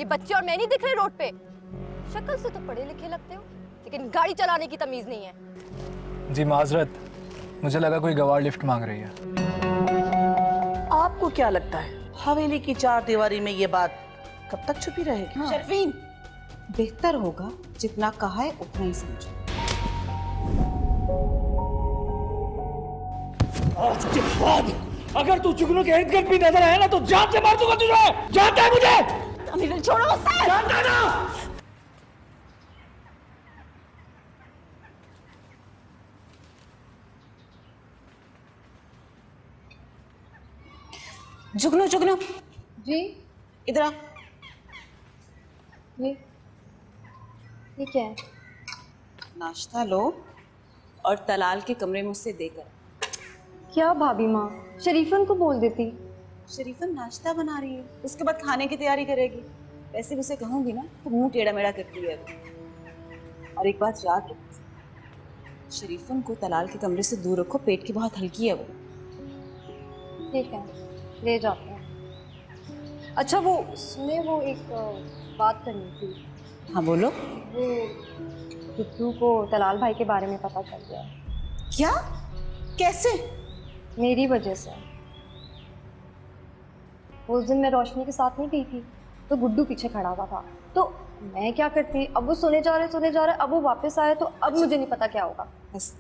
बच्चे और मैं नहीं दिख रहे रोड पे? शक्ल से तो पढ़े लिखे लगते हो, लेकिन गाड़ी चलाने की तमीज नहीं है। जी माजरत, मुझे लगा कोई गवार लिफ्ट मांग रही है। आपको क्या लगता है हवेली की चार दीवारी में ये बात कब तक छुपी रहेगी? शर्फीन, बेहतर होगा जितना कहा है उतना ही समझो। आज के बाद अगर तू जुगनू के इर्द गिर्द भी नजर आया ना तो जान से मार दूंगा तुझे। जानता है मुझे? अमीर छोड़ो उसे। जानता है ना? जुगनू जुगनू जी इधर आ। ये क्या है? नाश्ता लो और तलाल के कमरे में उससे देकर। क्या भाभी माँ, शरीफन को बोल देती। शरीफन नाश्ता बना रही है, उसके बाद खाने की तैयारी करेगी। वैसे भी उसे कहूंगी ना तो मुंह टेढ़ा मेढ़ा करती है। और एक बात याद रखो, शरीफन को तलाल के कमरे से दूर रखो, पेट की बहुत हल्की है वो। ठीक है, ले जाते हैं। अच्छा वो सुने, वो एक बात करनी थी। हाँ बोलो। वो गुड्डू को तलाल भाई के बारे में पता चल गया। क्या? कैसे? मेरी वजह से। उस दिन मैं रोशनी के साथ नहीं गई थी तो गुड्डू पीछे खड़ा हुआ था, तो मैं क्या करती, अब वो सुने जा रहे, अब वो वापस आए तो अब मुझे नहीं पता क्या होगा। बस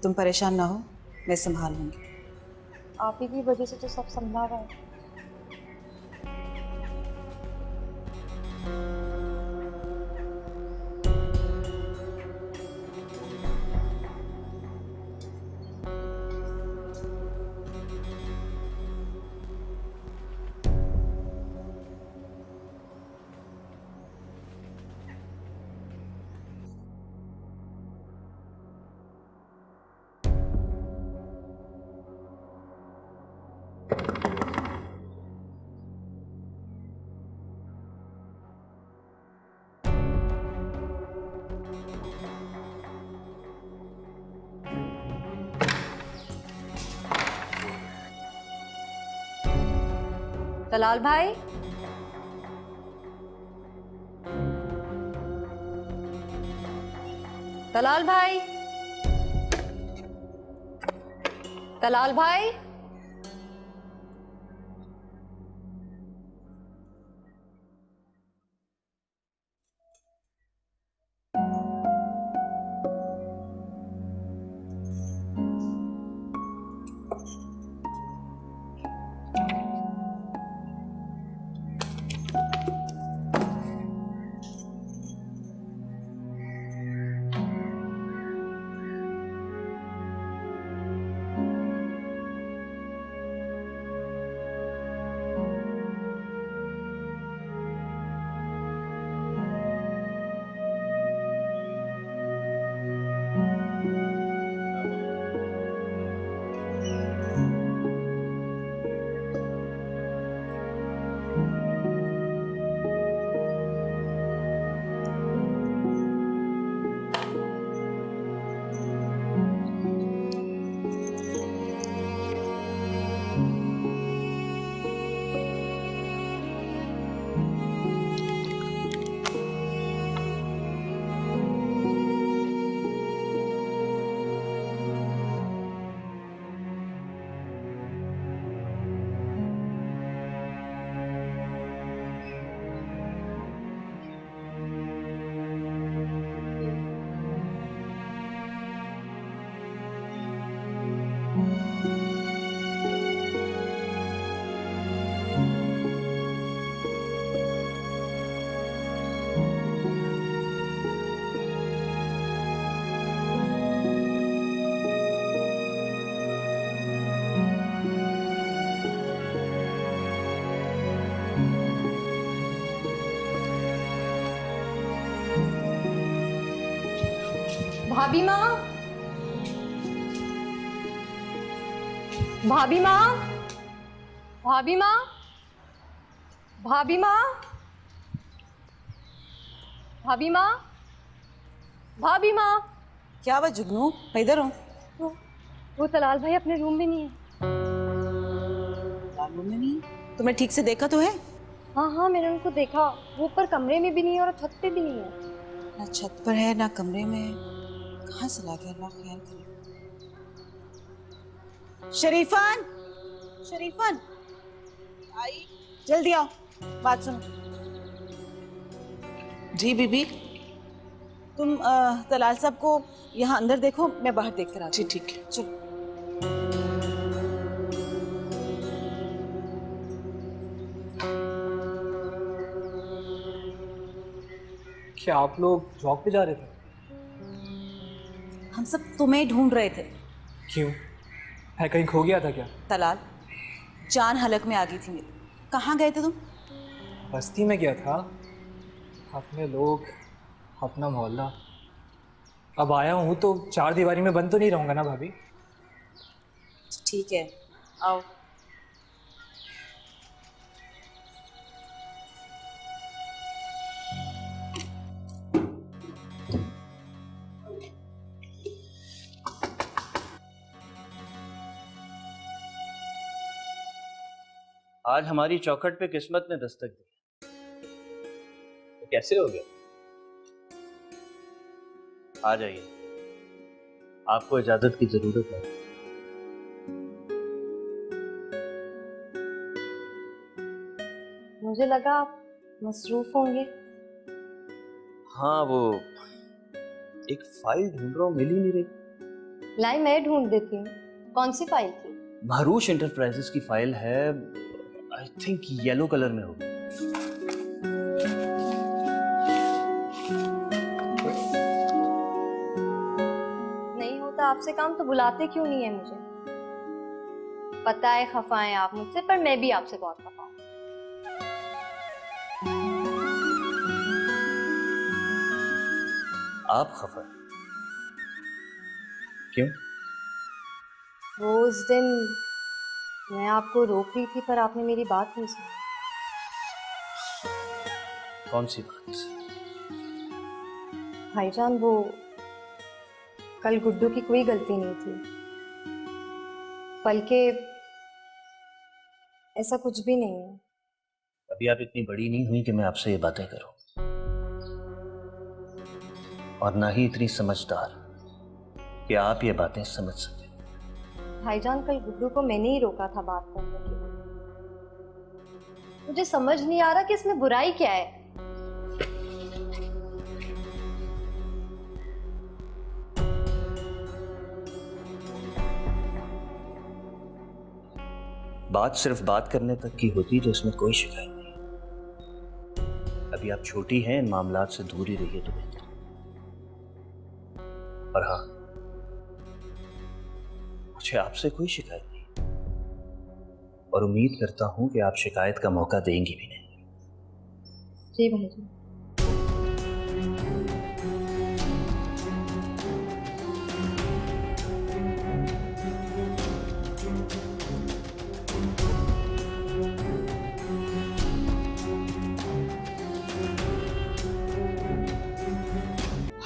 तुम परेशान ना हो, मैं संभाल लूंगी। आप ही की वजह से तो सब संभला रहा है। तलाल भाई, तलाल भाई, तलाल भाई। भाभी माँ, भाभी माँ, भाभी माँ, भाभी माँ, भाभी माँ, भाभी माँ। क्या बात जुगनू, मैं इधर हूँ। वो तलाल भाई अपने रूम में नहीं है। लाल रूम में नहीं, तुमने ठीक से देखा तो है? हाँ हाँ, मैंने उनको देखा। वो ऊपर कमरे में भी नहीं है और छत पे भी नहीं है। ना छत पर है ना कमरे में, कहाँ चला गया? अल्लाह ख्याल करे। शरीफन, शरीफन, आई, जल्दी आओ, बात सुनो। जी बीबी। तुम तलाल साहब को यहाँ अंदर देखो, मैं बाहर देख कर आती जी ठीक है। हूँ। चलो। क्या आप लोग जॉब पे जा रहे थे? हम सब तुम्हें ढूंढ रहे थे। क्यों? मैं कहीं खो गया था क्या? तलाल, जान हलक में आ गई थी मेरी। कहाँ गए थे तुम? बस्ती में गया था। अपने लोग, अपना मोहल्ला। अब आया हूँ तो चार दीवारी में बंद तो नहीं रहूँगा ना भाभी? ठीक है, आओ। आज हमारी चौखट पे किस्मत ने दस्तक दी। तो कैसे हो गया? आ जाइए, आपको इजाजत की जरूरत है। मुझे लगा आप मसरूफ होंगे। हाँ, वो एक फाइल ढूंढ रहा हूँ, मिल ही नहीं रही। लाई, मैं ढूंढ देती हूँ। कौन सी फाइल थी? महरूश इंटरप्राइजेस की फाइल है, आई थिंक येलो कलर में होगी। नहीं होता आपसे काम तो बुलाते क्यों नहीं है मुझे? पता है खफा हैं आप मुझसे, पर मैं भी आपसे बहुत खफा हूँ। आप खफा? क्यों? वो उस दिन मैं आपको रोक रही थी पर आपने मेरी बात नहीं सुनी। कौन सी बात? भाईजान, वो कल गुड्डू की कोई गलती नहीं थी, बल्कि ऐसा कुछ भी नहीं है। अभी आप इतनी बड़ी नहीं हुई कि मैं आपसे ये बातें करूं, और ना ही इतनी समझदार कि आप ये बातें समझ सकें। भाईजान, कल गुड्डू को मैंने ही रोका था बात करने के लिए। मुझे समझ नहीं आ रहा कि इसमें बुराई क्या है। बात सिर्फ बात करने तक की होती तो इसमें कोई शिकायत नहीं। अभी आप छोटी हैं, इन मामलात से दूर ही रहिए तो बेहतर। और हाँ, मुझे आपसे कोई शिकायत नहीं, और उम्मीद करता हूं कि आप शिकायत का मौका देंगी भी नहीं। जी भाईजान।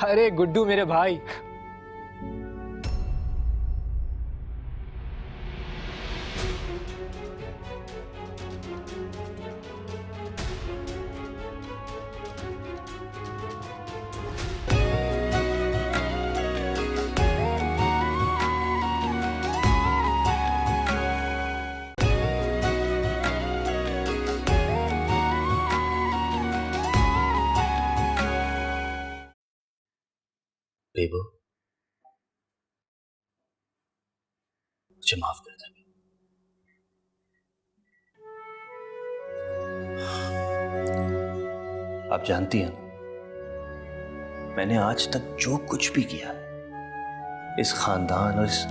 अरे गुड्डू मेरे भाई, बेबो, मुझे माफ कर देना। आप जानती हैं, मैंने आज तक जो कुछ भी किया है इस खानदान और इस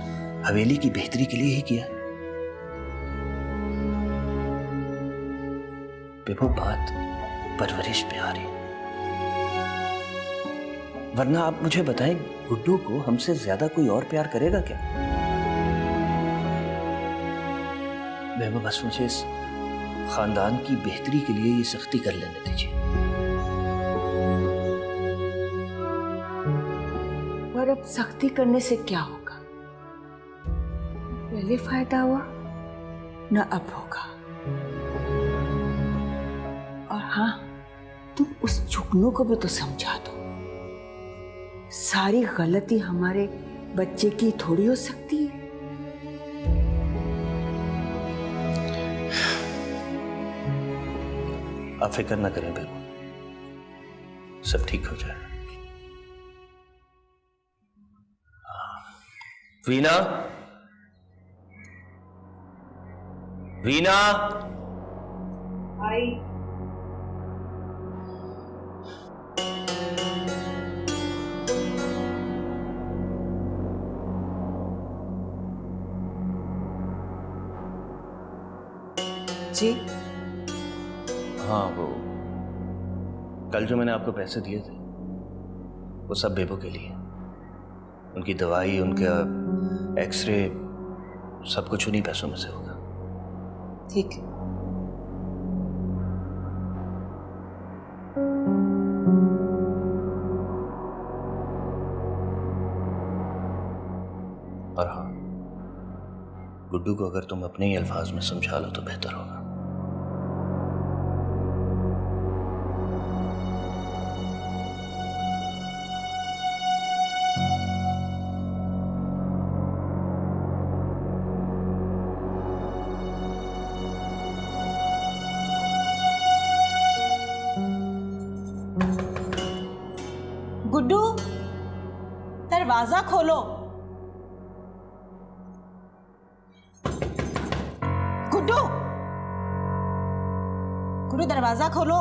हवेली की बेहतरी के लिए ही किया है। बेबो, बात परवरिश पे आ रही है, वरना आप मुझे बताएं, गुड्डू को हमसे ज्यादा कोई और प्यार करेगा क्या? बेबो, बस मुझे इस खानदान की बेहतरी के लिए ये सख्ती कर लेने दीजिए। और अब सख्ती करने से क्या होगा? पहले फायदा हुआ ना अब होगा। और हाँ, तुम उस जुगनू को भी तो समझा दो। सारी गलती हमारे बच्चे की थोड़ी हो सकती है। आप फिक्र ना करें बेबू, सब ठीक हो जाएगा। वीना, वीना, आई। जी हाँ वो कल जो मैंने आपको पैसे दिए थे वो सब बेबू के लिए। उनकी दवाई, उनका एक्सरे, सब कुछ उन्हीं पैसों में से होगा। ठीक है। और हाँ, गुड्डू को अगर तुम अपने ही अल्फाज में समझा लो तो बेहतर होगा। गुड्डू, दरवाजा खोलो। गुड्डू, गुड्डू दरवाजा खोलो।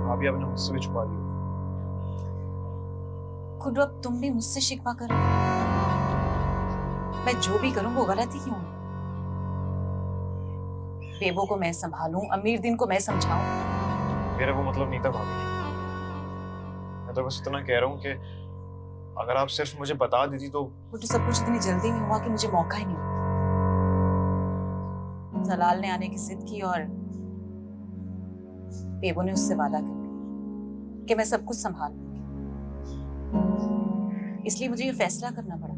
भाभी आपने मुझसे भी छुपा लिया। गुड्डू, अब तुम भी मुझसे शिकवा करो। मैं जो भी करूं वो गलत ही क्यों? बेबो को मैं संभालूं, अमीर दिन को मैं समझाऊं। मेरा वो मतलब नहीं था भाभी। मैं तो बस इतना कह रहा हूँ कि अगर आप सिर्फ मुझे बता देती तो। गुड्डू, सब कुछ इतनी जल्दी में हुआ कि मुझे मौका ही नहीं मिला। जलाल ने आने की जिद की और बेबो ने उससे वादा कर लिया कि मैं सब कुछ संभाल लूंगी। इसलिए मुझे ये फैसला करना पड़ा।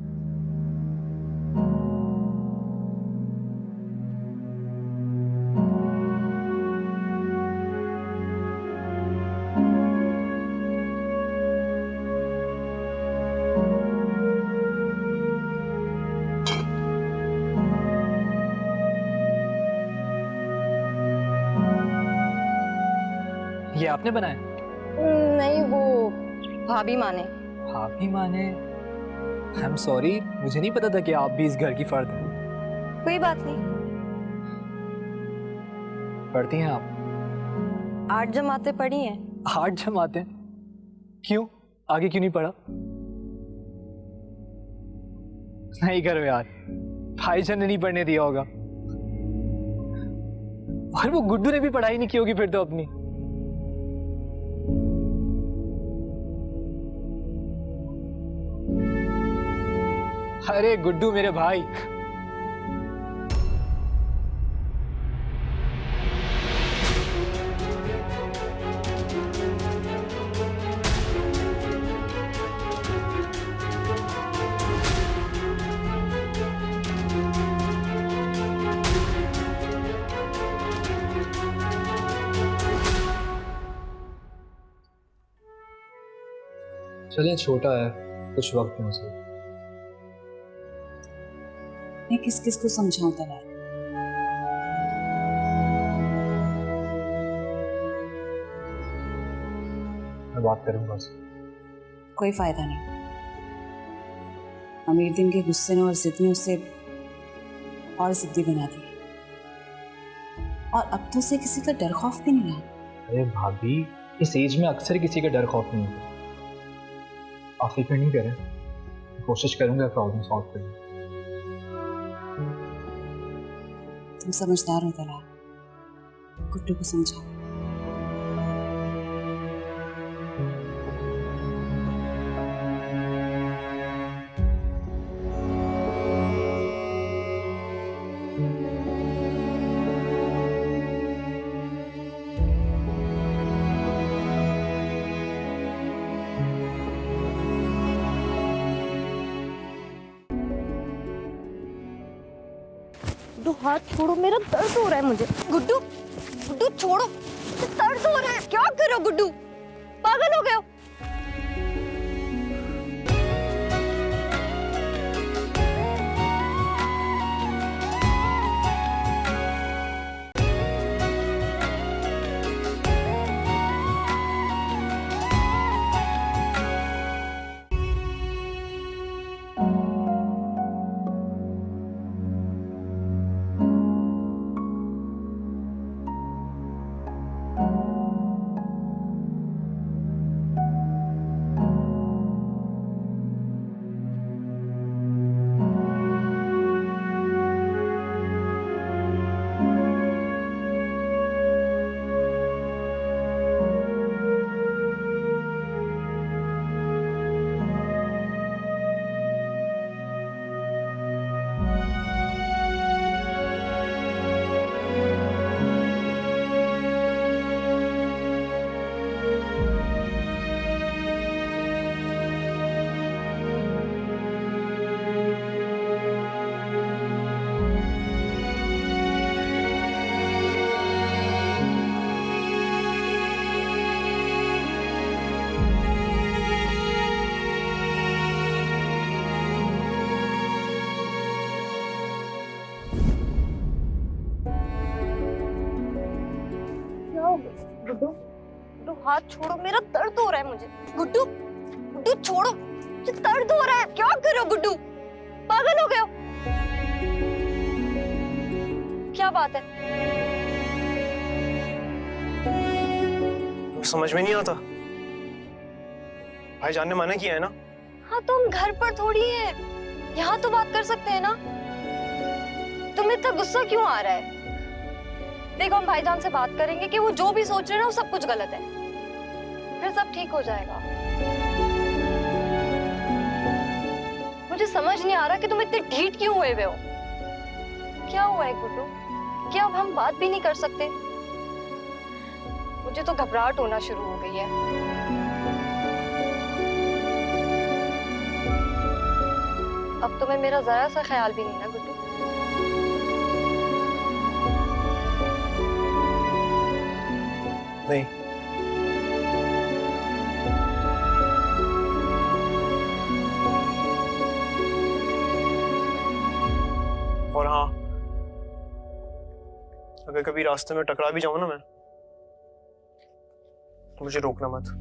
ये आपने बनाया? नहीं, वो भाभी माने। भाभी माने? आई एम सॉरी, मुझे नहीं पता था कि आप भी इस घर की फर्द हैं। कोई बात नहीं। पढ़ती हैं आप? 8 जमातें पढ़ी हैं। 8 जमातें? क्यों, आगे क्यों नहीं पढ़ा? नहीं करो यार, भाईजान ने नहीं पढ़ने दिया होगा। और वो गुड्डू ने भी पढ़ाई नहीं की होगी फिर तो अपनी। अरे गुड्डू मेरे भाई, चले छोटा है, कुछ वक्त में उसे। मैं किस किस को समझाऊं तलाल? मैं बात करूंगा उससे। कोई फायदा नहीं। अमीर दिन के गुस्से ने और जिद ने उसे और जिद्दी बना दी। और अब तो उसे किसी का डर खौफ भी नहीं रहा। अरे भाभी, इस एज में अक्सर किसी का डर खौफ नहीं होता। आप फिक्र नहीं करें, कोशिश करूंगा प्रॉब्लम सॉल्व करने की। तुम समझदार हो तलाल, गुड्डू को समझाओ। गुड्डू हाथ छोड़ो, मेरा दर्द हो रहा है मुझे। गुड्डू गुड्डू छोड़ो, दर्द हो रहा है। क्या कर रहे हो गुड्डू, पागल हो गए हो? गुड्डू गुड्डू हाथ छोड़ो, मेरा दर्द हो रहा है मुझे। गुड्डू गुड्डू छोड़ो, मुझे दर्द हो रहा है। क्या कर रहे हो गुड्डू, पागल हो गए हो? क्या बात है? समझ में नहीं आता। भाईजान ने मना किया है ना। हाँ तो हम घर पर थोड़ी है, यहाँ तो बात कर सकते हैं ना। तुम्हें इतना गुस्सा क्यों आ रहा है? देखो हम भाईजान से बात करेंगे कि वो जो भी सोच रहे हैं ना वो सब कुछ गलत है, फिर सब ठीक हो जाएगा। मुझे समझ नहीं आ रहा कि तुम इतने ढीठ क्यों हुए हो। क्या हुआ है गुड्डू, क्या अब हम बात भी नहीं कर सकते? मुझे तो घबराहट होना शुरू हो गई है। अब तुम्हें मेरा जरा सा ख्याल भी नहीं ना गुड्डू? नहीं। और हाँ, अगर कभी रास्ते में टकरा भी जाऊं ना मैं, तो मुझे रोकना मत।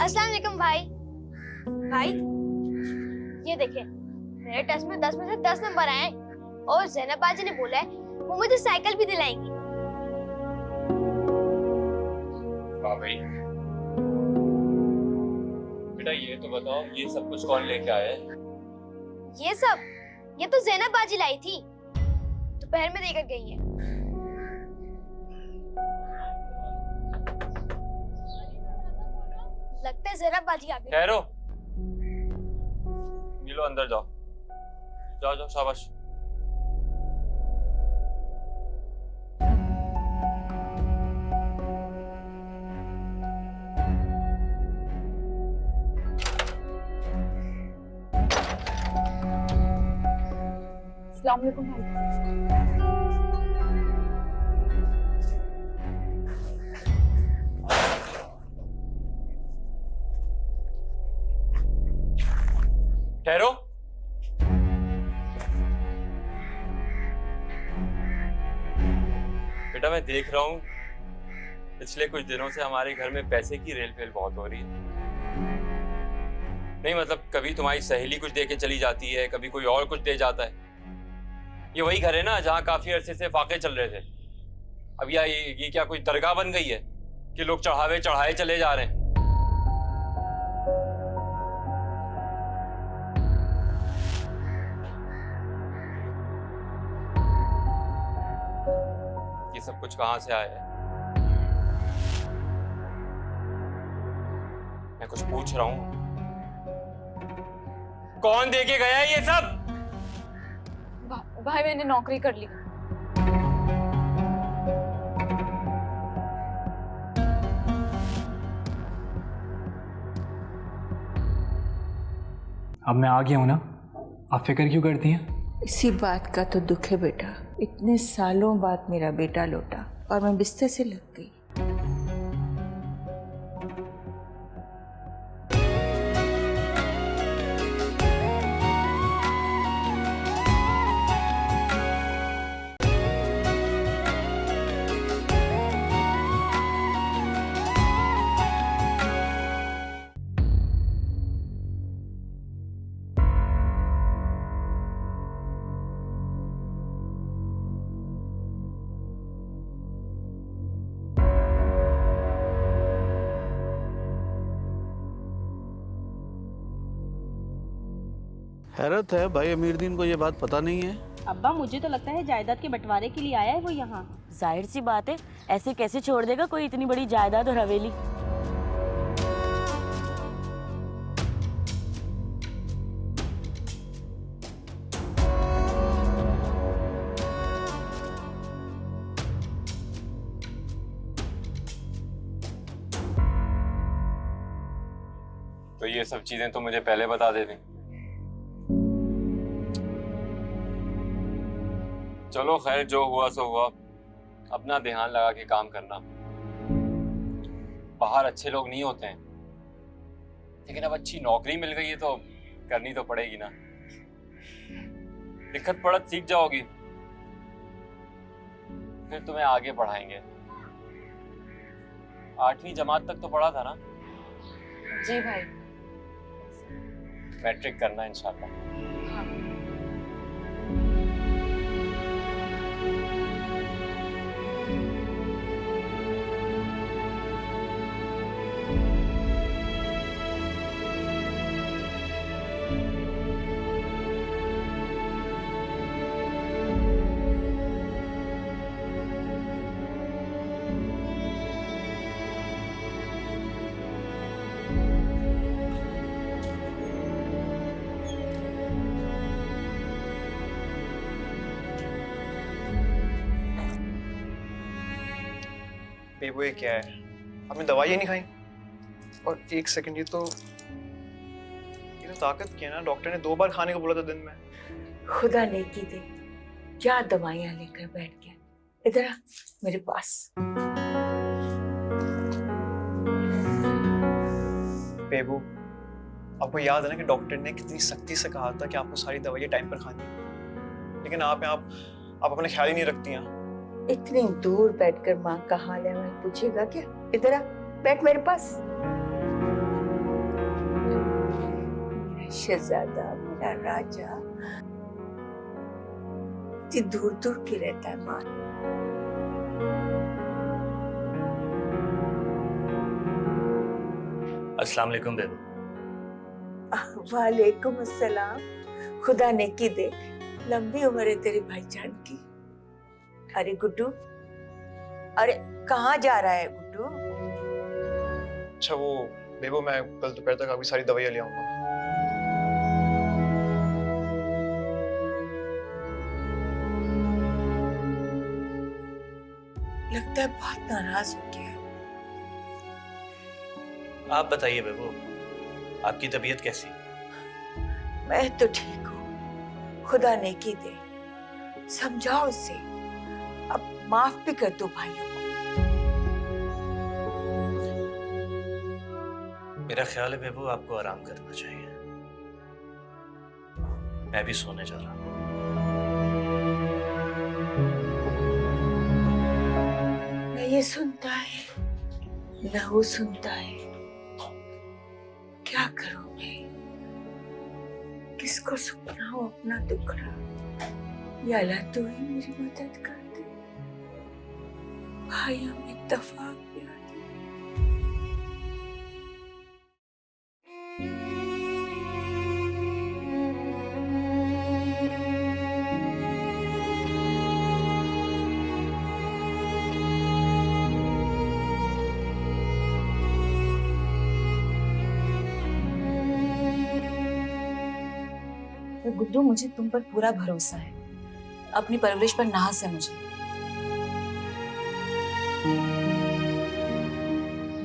अस्सलाम वालेकुम भाई। भाई ये देखे, मेरे टेस्ट में 10 में से 10 नंबर आए हैं और ज़ैनब बाजी ने बोला है वो मुझे साइकिल भी दिलाएंगी। वाह भाई। बेटा ये तो बताओ, ये सब कुछ कौन लेके आया है? ये तो ज़ैनब बाजी लाई थी, दोपहर में देकर गई है। लगता है ज़ैनब बाजी आ गई। ठहरो, ये लो अंदर जाओ, जाओ जाओ, शाबाश। अस्सलाम वालेकुम भाई। ठहरो। बेटा मैं देख रहा हूँ पिछले कुछ दिनों से हमारे घर में पैसे की रेलफेल बहुत हो रही है। नहीं मतलब कभी तुम्हारी सहेली कुछ दे के चली जाती है, कभी कोई और कुछ दे जाता है। ये वही घर है ना जहाँ काफी अरसे से फाके चल रहे थे। अब ये क्या कोई दरगाह बन गई है कि लोग चढ़ावे चढ़ाए चले जा रहे हैं? ये सब कुछ कहां से आया है? मैं कुछ पूछ रहा हूं, कौन दे के गया है ये सब? भाई मैंने नौकरी कर ली। अब मैं आ गया हूँ ना, आप फिक्र क्यों करती हैं? इसी बात का तो दुख है बेटा। इतने सालों बाद मेरा बेटा लौटा और मैं बिस्तर से लग गई। हैरत है भाई, अमीरुद्दीन को ये बात पता नहीं है। अब्बा मुझे तो लगता है जायदाद के बंटवारे के लिए आया है वो यहाँ। जाहिर सी बात है, ऐसे कैसे छोड़ देगा कोई इतनी बड़ी जायदाद और हवेली। तो ये सब चीजें तो मुझे पहले बता देते। चलो खैर, जो हुआ सो हुआ। अपना ध्यान लगा के काम करना। बाहर अच्छे लोग नहीं होते हैं, लेकिन अब अच्छी नौकरी मिल गई है तो करनी तो पड़ेगी ना। दिक्कत पड़त सीख जाओगी, फिर तुम्हें आगे बढ़ाएंगे। 8वीं जमात तक तो पढ़ा था ना? जी भाई। मैट्रिक करना इंशाल्लाह। बेबू ये क्या है? आपने दवाई नहीं खाई? और एक सेकंड, ये तो ताकत की है ना? डॉक्टर ने 2 बार खाने को बोला था दिन में। खुदा नेकी दे, क्या दवाइयाँ लेकर बैठ गया। इधर आ मेरे पास। बेबू, आपको याद है ना कि डॉक्टर ने कितनी सख्ती से कहा था कि आपको सारी दवाइयाँ टाइम पर खानी है, लेकिन आप अपना ख्याल ही नहीं रखती हैं। इतनी दूर बैठकर माँ का हाल है पूछेगा क्या? इधर आ, बैठ मेरे पास। शहजादा मेरा राजा इतनी दूर दूर की रहता है माँ। अस्सलाम वालेकुम बेबू। वालेकुम अस्सलाम। खुदा नेकी दे, लंबी उम्र है तेरे भाईजान की। अरे गुड्डू, अरे कहाँ जा रहा है गुड्डू? अच्छा वो बेबू, मैं कल दोपहर तक आपकी सारी दवाइयाँ ले आऊंगा। लगता है बहुत नाराज हो गया है। आप बताइए बेबू, आपकी तबीयत कैसी? मैं तो ठीक हूँ, खुदा नेकी दे। समझाओ उसे, अब माफ भी कर दो भाइयों को। मेरा ख्याल है बेबू आपको आराम करना चाहिए। मैं भी सोने जा रहा हूँ। न ये सुनता है न वो सुनता है। क्या करूं मैं? किसको सुनाऊं अपना दुखड़ा? या अल्लाह तू ही मेरी मदद कर दे। भाई हम इत्तेफाक पे आते हैं। गुड्डू, मुझे तुम पर पूरा भरोसा है। अपनी परवरिश पर नाज है मुझे।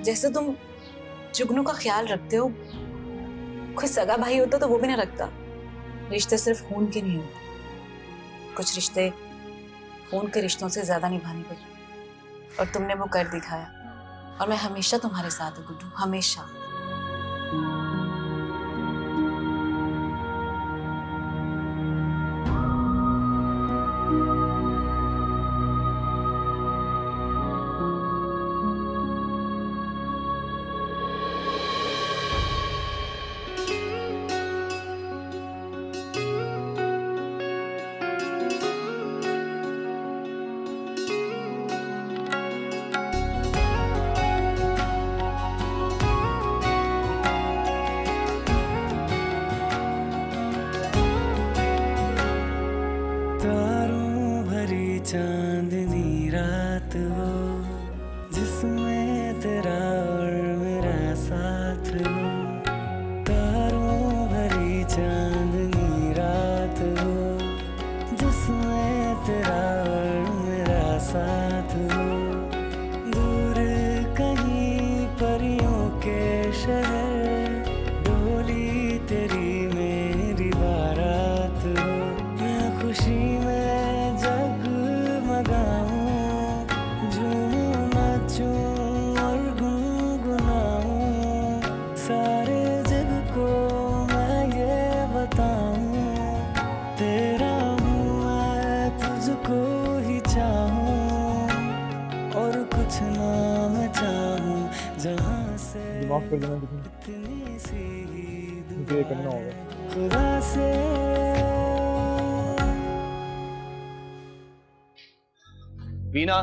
जैसे तुम जुगनू का ख्याल रखते हो, कोई सगा भाई होता तो वो भी ना रखता। रिश्ते सिर्फ खून के नहीं होते, कुछ रिश्ते खून के रिश्तों से ज्यादा निभाने पड़ते, और तुमने वो कर दिखाया। और मैं हमेशा तुम्हारे साथ हूँ गुड्डू, हमेशा। चांदनी रात हो जिसमें तेरा और मेरा साथ हो। तारों भरी चांदनी रात हो जिसमें तेरा और मेरा साथ हो। दूर कहीं परियों के शहर डोली तेरी मेरी बारात हो। मैं खुशी में सारे जग को मैं ये बताऊं, तेरा हूँ मैं, तुझको ही चाहूं, और कुछ ना मैं चाहूं जहां से। माफ कर देना, इतनी सी मुझे ये करना होगा। खुदा से। वीना,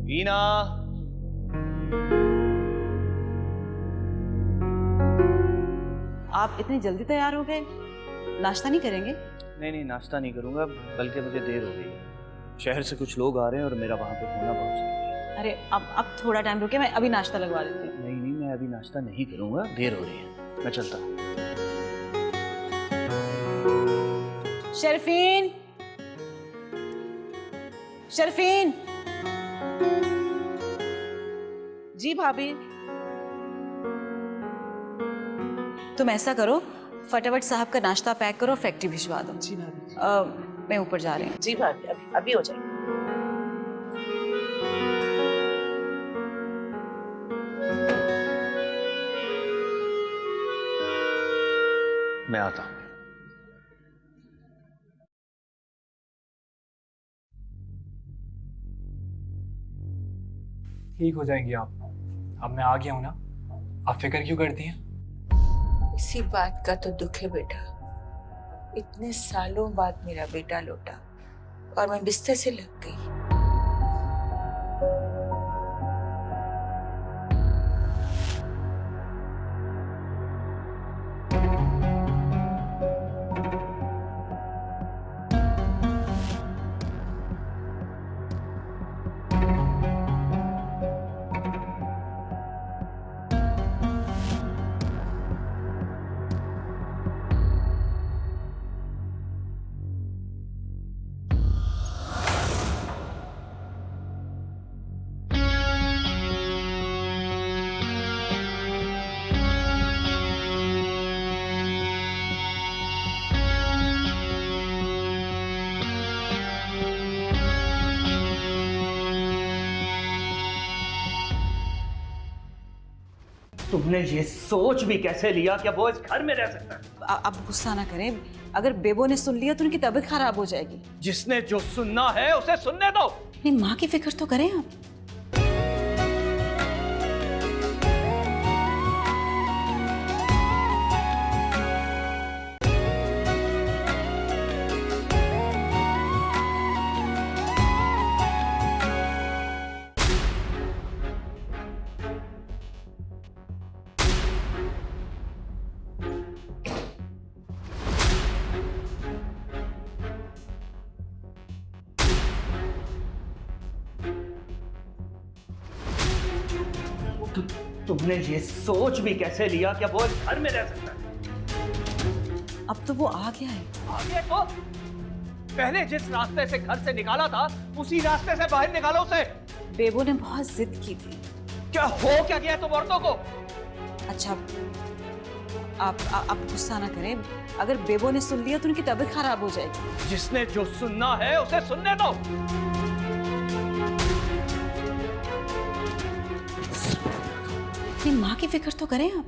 वीना, आप इतनी जल्दी तैयार हो गए? नाश्ता नहीं करेंगे? नहीं नहीं, नाश्ता नहीं करूंगा, बल्कि मुझे देर हो गई है। शहर से कुछ लोग आ रहे हैं और मेरा वहां पे होना पहुंचा। अरे अब थोड़ा टाइम रुके, मैं अभी नाश्ता लगवा देती हूँ। नहीं नहीं, मैं अभी नाश्ता नहीं करूंगा, देर हो रही है, मैं चलता हूँ। शर्फीन, शर्फीन। जी भाभी। तुम ऐसा करो, फटाफट साहब का नाश्ता पैक करो, फैक्ट्री भिजवा दो। जी भाभी। मैं ऊपर जा रही हूँ। जी भाभी, अभी हो जाएगी। मैं आता हूँ। ठीक हो जाएंगी आप। अब मैं आ गया हूँ ना, आप फिक्र क्यों करती हैं? इसी बात का तो दुख है बेटा। इतने सालों बाद मेरा बेटा लौटा और मैं बिस्तर से लग गई। तुमने ये सोच भी कैसे लिया कि वो इस घर में रह सकता है? आप गुस्सा ना करें, अगर बेबो ने सुन लिया तो उनकी तबीयत खराब हो जाएगी। जिसने जो सुनना है उसे सुनने दो। अपनी माँ की फिक्र तो करें आप। तुमने ये सोच भी कैसे लिया कि वो इस घर में रह सकता है? अब तो वो आ गया है। आगे तो पहले जिस रास्ते से घर से निकाला था उसी रास्ते से बाहर निकालो उसे। बेबो ने बहुत जिद की थी। क्या हो क्या गया तुम औरतों को? अच्छा, आप गुस्सा ना करें, अगर बेबो ने सुन लिया तो उनकी तबीयत खराब हो जाएगी। जिसने जो सुनना है उसे सुनने दो। अपनी माँ की फिक्र तो करें आप।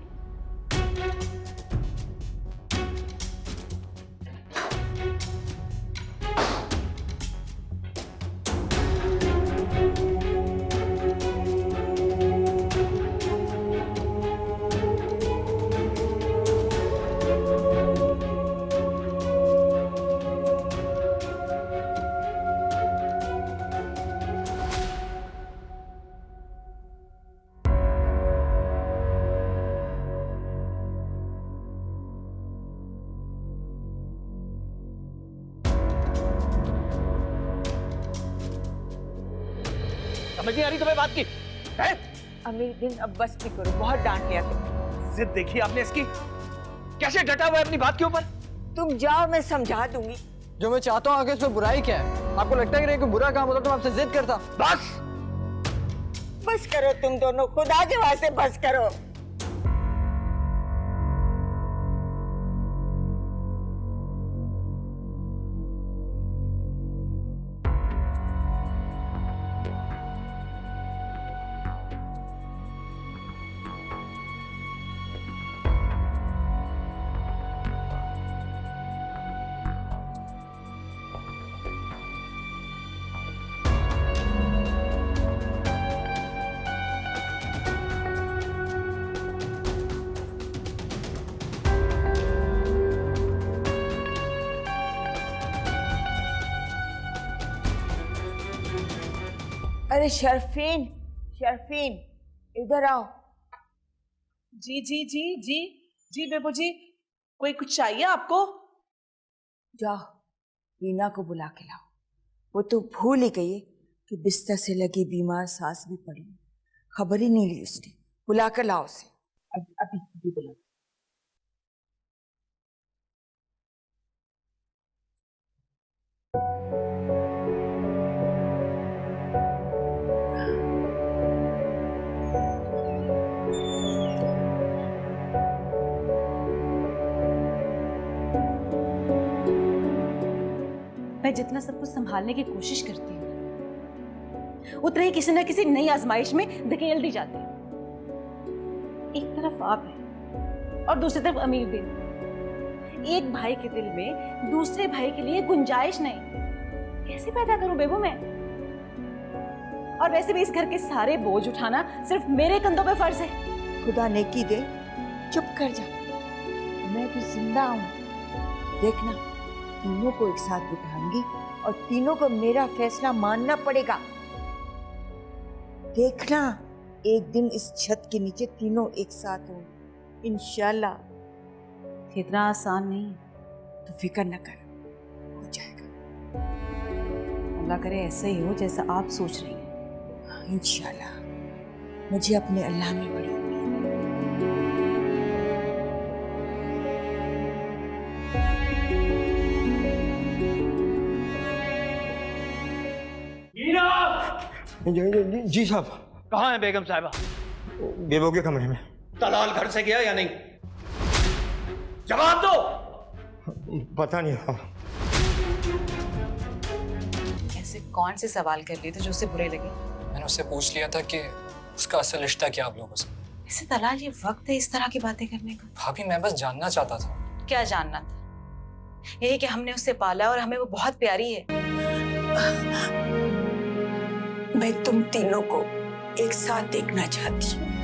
समझ नहीं आ रही तुम्हें बात की है? अमीर दिन अब बस भी करो, बहुत डांट लिया तुमने। जिद देखी आपने इसकी, कैसे डटा हुआ है अपनी बात के ऊपर। तुम जाओ, मैं समझा दूंगी। जो मैं चाहता हूँ आगे इसमें बुराई क्या है? आपको लगता है कि कोई बुरा काम होता तो मैं आपसे जिद करता? बस बस करो तुम दोनों, खुदा के वास्ते बस करो। अरे शर्फीन, शर्फीन इधर आओ। जी जी जी जी जी बेबो जी, कोई कुछ चाहिए आपको? जाओ रीना को बुला के लाओ। वो तो भूल ही गई कि बिस्तर से लगी बीमार सास भी पड़ी, खबर ही नहीं ली उसने। बुला कर लाओ उसे। अभी बुला। मैं जितना सब कुछ संभालने की कोशिश करती हूँ, उतना ही किसी न किसी नई आजमाइश में धकेल दी जाती है। एक तरफ आप है और दूसरी तरफ अमीर दिन। एक भाई के दिल में दूसरे भाई के लिए गुंजाइश नहीं। कैसे पैदा करूं बेबो मैं? और वैसे भी इस घर के सारे बोझ उठाना सिर्फ मेरे कंधों पे फर्ज है। खुदा नेकी दे। चुप कर जा, मैं भी जिंदा हूँ। देखना, तीनों को एक साथ बिठाऊंगी और तीनों को मेरा फैसला मानना पड़ेगा। देखना, एक दिन इस छत के नीचे तीनों एक साथ हों, इंशाल्लाह। इतना आसान नहीं है। तो फिक्र न कर, हो जाएगा। अल्लाह करे ऐसा ही हो जैसा आप सोच रही हैं। इंशाल्लाह, मुझे अपने अल्लाह में बड़ी उम्मीद है। जी साहब। कहाँ है बेगम साहिबा? बेबो के कमरे में। तलाल घर से गया या नहीं? जवाब दो। पता नहीं साहब। ऐसे कौन से सवाल कर लिए थे जो उसे बुरे लगे? मैंने उससे पूछ लिया था कि उसका असल रिश्ता क्या आप लोगों से। ऐसे तलाल, ये वक्त है इस तरह की बातें करने का? भाभी मैं बस जानना चाहता था। क्या जानना था? यही कि हमने उसे पाला और हमें वो बहुत प्यारी है। मैं तुम तीनों को एक साथ देखना चाहती हूँ।